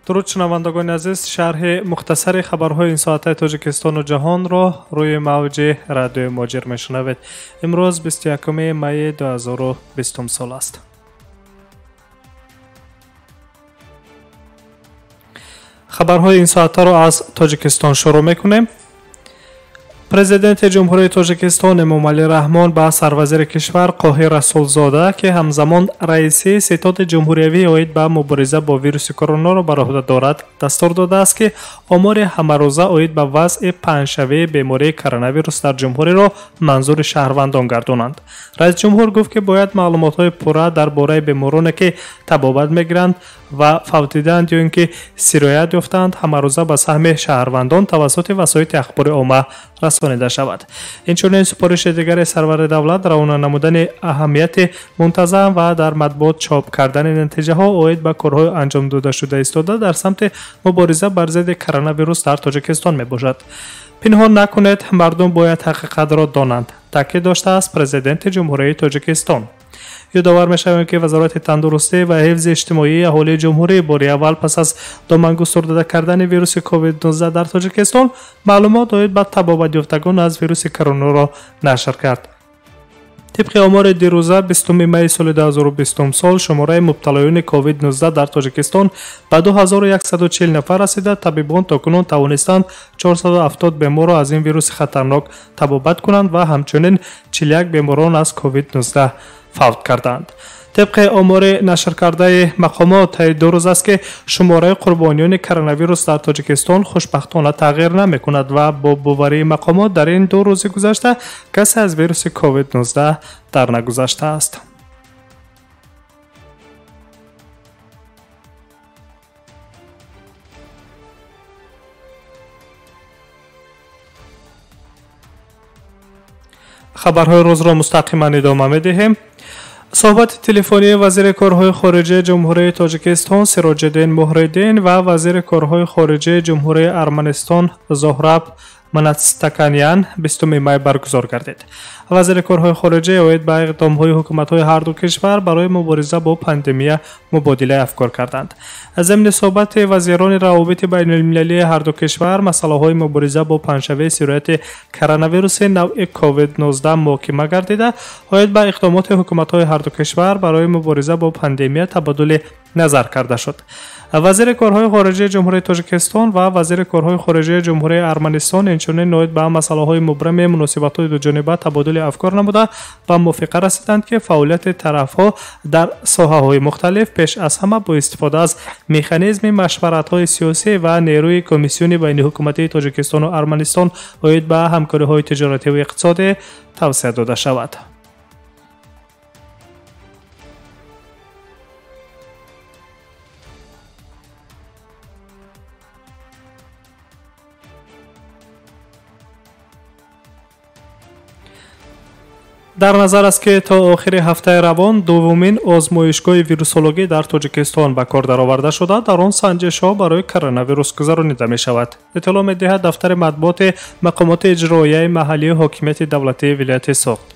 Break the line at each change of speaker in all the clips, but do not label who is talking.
درود شنوندگان عزیز، شرح مختصر خبرهای این ساعته تاجیکستان و جهان را روی موج رادیو ماجر میشنوید. امروز 21 می 2020 سال است. خبرهای این ساعته را از تاجیکستان شروع میکنیم. پرزیدنت جمهوری تاجیکستان امامعلی رحمان به سروزیر کشور قاهر رسولزاده که همزمان رئیس ستاد جمهوریوی اوید به مبارزه با ویروس کرونا را بر عهده دارد دستور داده است که آمار همه‌روزه اوید به وضع پنجشنبه بیماری کرونا ویروس در جمهوری را منظور شهروندان گردانند. رئیس جمهور گفت که باید معلومات‌های پوره درباره بیمارانی که تبابت می‌گیرند و فوتیدند یا اینکه سرایت یافتند همه‌روزه به سهم شهروندان توسط وسایل اخبار عامه رسانیده شود. اینچنین سپارش دیگر سرور دولت روان نمودن اهمیت منتظم و در مطبوعات چاپ کردن نتیجه ها اوید به کارهای انجام داده شده ایستاده در سمت مبارزه بر ضد کرونا ویروس در تاجیکستان می باشد. پنهان نکنید، مردم باید حقیقت را دانند، تاکید داشته است پرزیدنت جمهوری تاجیکستان. یادآور می‌شویم که وزارت تندرستی و حفظ اجتماعی اهالی جمهوری بار اول پس از دامنگستر داده کردن ویروس کووید 19 در تاجیکستان معلومات اوید به تبابت یافتگان از ویروس کرونا را نشر کرد. طبق آمار دیروزه 20 می سال 2020 سال شماره مبتلایان کووید 19 در تاجیکستان به 2140 نفر رسیده. طبیبان تاکنون توانستند 470 بیمار را از این ویروس خطرناک تبابت کنند و همچنین 41 بیماران از کووید 19 فوت کردند. طبق آمار نشر کرده مقامات دو روز است که شماره قربانیان کرونا ویروس در تاجیکستان خوشبختانه تغییر نمی کند و با باوری مقامات در این 2 روز گذشته کسی از ویروس کووید 19 در نگذشته است. خبرهای روز را مستقیما ادامه می دهیم. صحبت تلفنی وزیر کارهای خارجه جمهوری تاجیکستان سراج الدین محردین و وزیر کارهای خارجه جمهوری ارمنستان زهراب مناتستکانیان 20 می برگزار گردید. وزیر کارهای خارجه اوید به اقدام‌های حکومت‌های هر دو کشور برای مبارزه با پاندمی مبادله افکار کردند. ضمن صحبت وزیران روابط بین المللی هر دو کشور مسائل مبارزه با پنجشنبه سرایت کرونا ویروس نوع کووید 19 محاکمه گردیده. اوید به اقدامات حکومت‌های هر دو کشور برای مبارزه با پاندمی تبادل نظر کرده شد. وزیر کارهای خارجه جمهوری تاجیکستان و وزیر کارهای خارجه جمهوری ارمنستان اینچنین نوید به مسائل مبرم مناسبت‌های دو جانبه تبادل افکار نموده و موافقه رسیدند که فعالیت طرف‌ها در ساحه‌های مختلف پیش از همه با استفاده از مکانیزم مشورت‌های سیاسی و نیروی کمیسیون بین حکومتی تاجیکستان و ارمنستان باید به همکاری‌های تجارتی و اقتصادی توسعه داده شود. در نظر است که تا آخر هفته روان دومین آزمایشگاه ویروسولوژی در تاجیکستان به کار درآورده شده در آن سنجش‌ها برای کرونا ویروس گذرانیده می شود. اطلاع می دهد دفتر مطبوعات مقامات اجرایی محلی حاکمیت دولتی ولایت سوخت.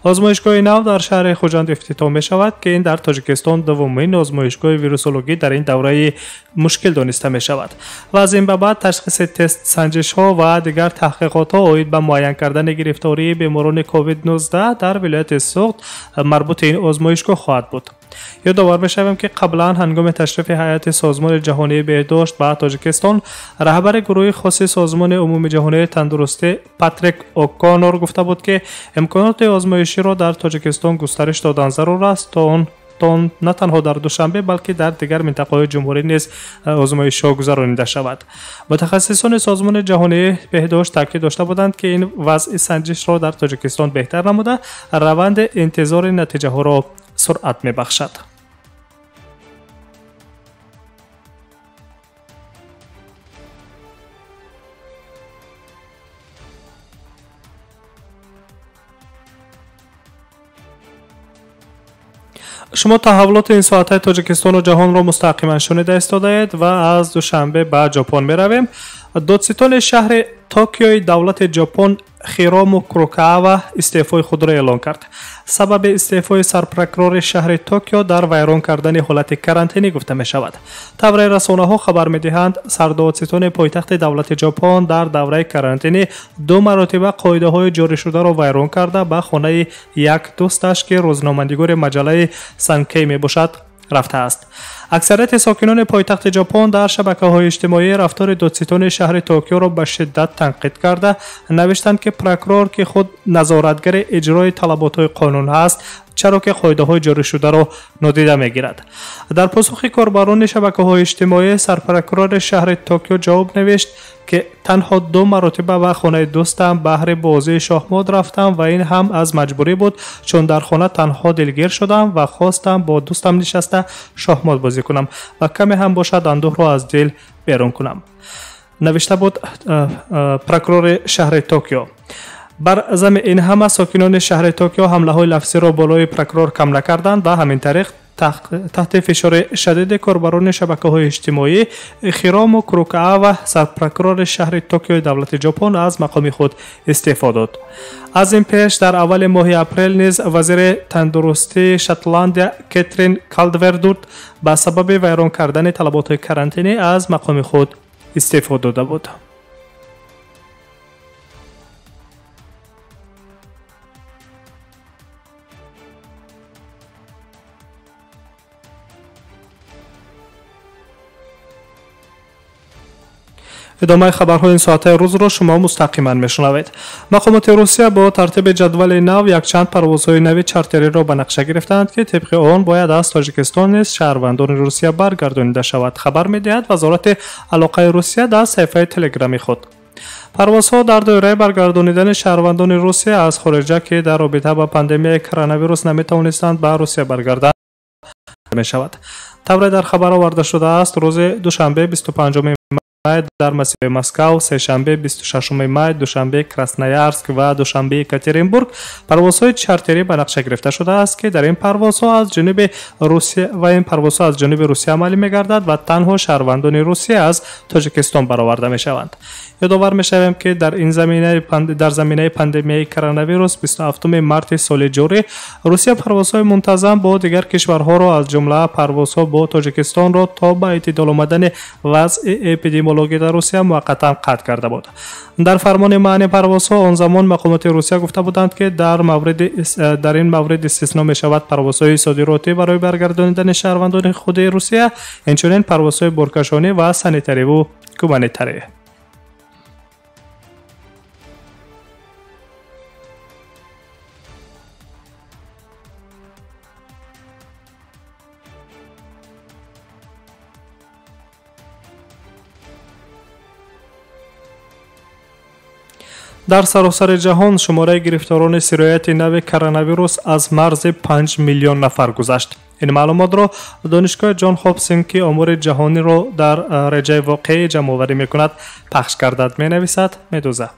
آزمایشگاه نو در شهر خوجند افتتاح می شود که این در تاجیکستان دومین آزمایشگاه ویروسولوژی در این دوره مشکل دانسته می شود و از این به بعد تشخیص تست سنجش ها و دیگر تحقیقات ها اوید به معین کردن گرفتاری بیماران کووید 19 در ولایت سوخت مربوط این آزمایشگاه خواهد بود. یادآور می‌شویم که قبلا هنگام تشریف هیئت سازمان جهانی بهداشت به تاجیکستان رهبر گروه خاص سازمان عمومی جهانی تندرستی پاتریک اوکانور گفته بود که امکانات آزمایشی را در تاجیکستان گسترش دادن ضرور است تا نه تنها در دوشنبه بلکه در دیگر منطقه‌های جمهوری نیز آزمایش‌ها گذرانیده شود. متخصصان سازمان جهانی بهداشت تاکید داشته بودند که این وضع سنجش را در تاجیکستان بهتر نموده روند انتظار نتیجه ها را سرعت می‌بخشد. شما تحولات این ساعت تاجیکستان و جهان را مستقیما شنیده استاده اید و از دوشنبه به ژاپن می رویم. دادستان شهر توکیوی دولت ژاپن خیرامو کروکاوا استعفای خود را اعلام کرد. سبب استعفای سرپرکرور شهر توکیو در ویران کردن حالت کرانتینی گفته می شود. طبع رسانه ها خبر می دهند سردادستان پایتخت دولت ژاپن در دوره کرانتینی 2 مرتبه قاعده های جاری شده را ویران کرده به خانه یک دوستش که روزنامه‌نگار مجله سانکی می باشد رفته است. اکثریت ساکنان پایتخت ژاپن در شبکه‌های اجتماعی رفتار دادستان شهر توکیو را به شدت تنقید کرده نوشتند که پروکورور که خود نظارتگر اجرای طلبات قانون است چرا که قاعده‌های جاری شده را نادیده می‌گیرد. در پاسخ کاربران شبکه‌های اجتماعی سرپرکرور شهر توکیو جواب نوشت که تنها 2 مرتبه به خانه دوستم بهر بازی شاهمات رفتم و این هم از مجبوری بود چون در خانه تنها دلگیر شدم و خواستم با دوستم نشسته شاهمات بازی کنم و کمی هم باشد اندوه را از دل بیرون کنم. نوشته بود پروکورور شهر توکیو. بر ضمن این همه ساکنان شهر توکیو حمله های لفظی را بالای پروکورور کم نکردند و همین طریق تحت فشار شدید کاربران شبکه‌های اجتماعی خیرامو کروکاوا سرپرکرور شهر توکیو دولت ژاپن از مقام خود استعفا داد. از این پیش در اول ماه اپریل نیز وزیر تندرستی شتلند کاترین کالدوردورت به سبب ویران کردن طلبات کرانتینی از مقام خود استعفا داده بود. ادامه خبرهای این ساعته روز را شما مستقیما میشنوید. مقامات روسیه با ترتیب جدول نو یک چند پروازهای نوی چارتری را به نقشه گرفتند که طبق آن باید از تاجیکستان نیز شهروندان روسیه برگردانیده شود. خبر می‌دهد وزارت علاقه روسیه در صفحه تلگرامی خود. پروازها در دوره برگردانیدن شهروندان روسیه از خارج که در رابطه با پاندمی کرونا ویروس نمی‌توانستند به روسیه برگردند می‌شود. طبع در خبر آورده شده است روز دوشنبه 25 مای در مسیر مسکو، سه‌شنبه 26 مای دوشنبه کراسنویارسک و دوشنبه یکاترینبورگ پروازهای چارتری به نقشه گرفته شده است که در این پروازها از جنوب روسیه عملی می‌گردد و تنها شهروندان روسیه از تاجیکستان برآورده می‌شوند. یادآور می‌شویم که در زمینه پاندمی کرونا ویروس 27 مارس سال جاری روسیه پروازهای منتظم با دیگر کشورها را از جمله پروازها با تاجیکستان را تا به اعتدال آمدن وضع اپیدمیولوژی در روسیه موقتا قطع کرده بود. در فرمان منع پروازها آن زمان مقامات روسیه گفته بودند که در این مورد استثنا می شود پروازهای صادراتی برای برگردانیدن شهروندان خود روسیه، همچنین پروازهای بارکشانی و سانیتری و گومانیتری. در سراسر جهان شماره گرفتاران سرایت نو کرونا ویروس از مرز 5 میلیون نفر گذشت. این معلومات را دانشگاه جان هاپکینس امور جهانی را در رجای واقعی جمع آوری می‌کند پخش کرده می‌نویسد مدوزا.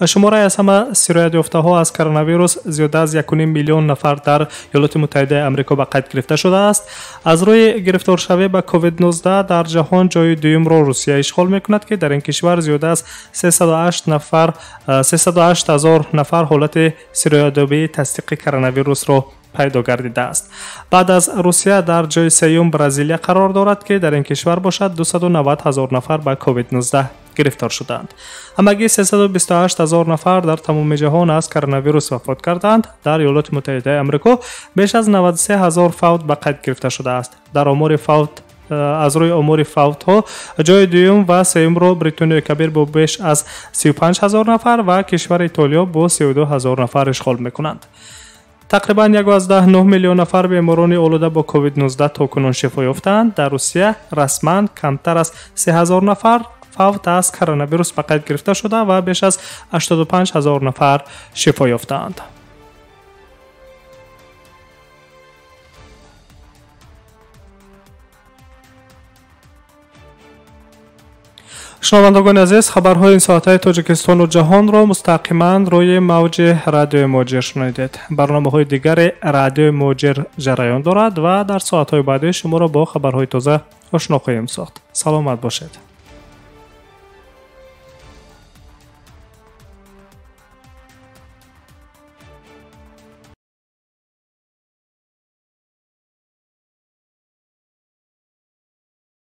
شماره از همه سرایت یافته ها از کرونا ویروس زیاده از 1.5 میلیون نفر در ایالات متحده آمریکا به قید گرفته شده است. از روی گرفتار شوی به کووید 19 در جهان جای دوم را روسیه اشغال می‌کند که در این کشور زیاده از 308,000 نفر حالت سرایت‌یابی تصدیق کرونا ویروس را پیدا گردیده است. بعد از روسیه در جای سوم برزیل قرار دارد که در این کشور باشد 290,000 نفر به کووید 19 گرفتار شدند. همگی 328,000 نفر در تمام جهان از کرونا ویروس وفات کردند. در ایالات متحده آمریکا بیش از 93,000 فوت به قید گرفته شده است. در آمار فوت از روی امور فوت ها جای دوم و سوم را بریتانیای کبیر با بیش از 35,000 نفر و کشور ایتالیا با 32,000 نفر اشغال میکنند. تقریباً 1.9 میلیون نفر بیماران آلوده با کووید 19 تاکنون شفا یافتند. در روسیه رسما کمتر از 3000 نفر فوت از کرونا ویروس به قید گرفته شده و بیش از 85,000 نفر شفا یافتند. شنوندگان عزیز، خبرهای این ساعته تاجیکستان و جهان را مستقیما روی موج رادیو موجر شنیدید. برنامه‌های دیگر رادیو موجر جریان دارد و در ساعت‌های بعدی شما را با خبرهای تازه آشنا خواهیم ساخت. سلامت باشید.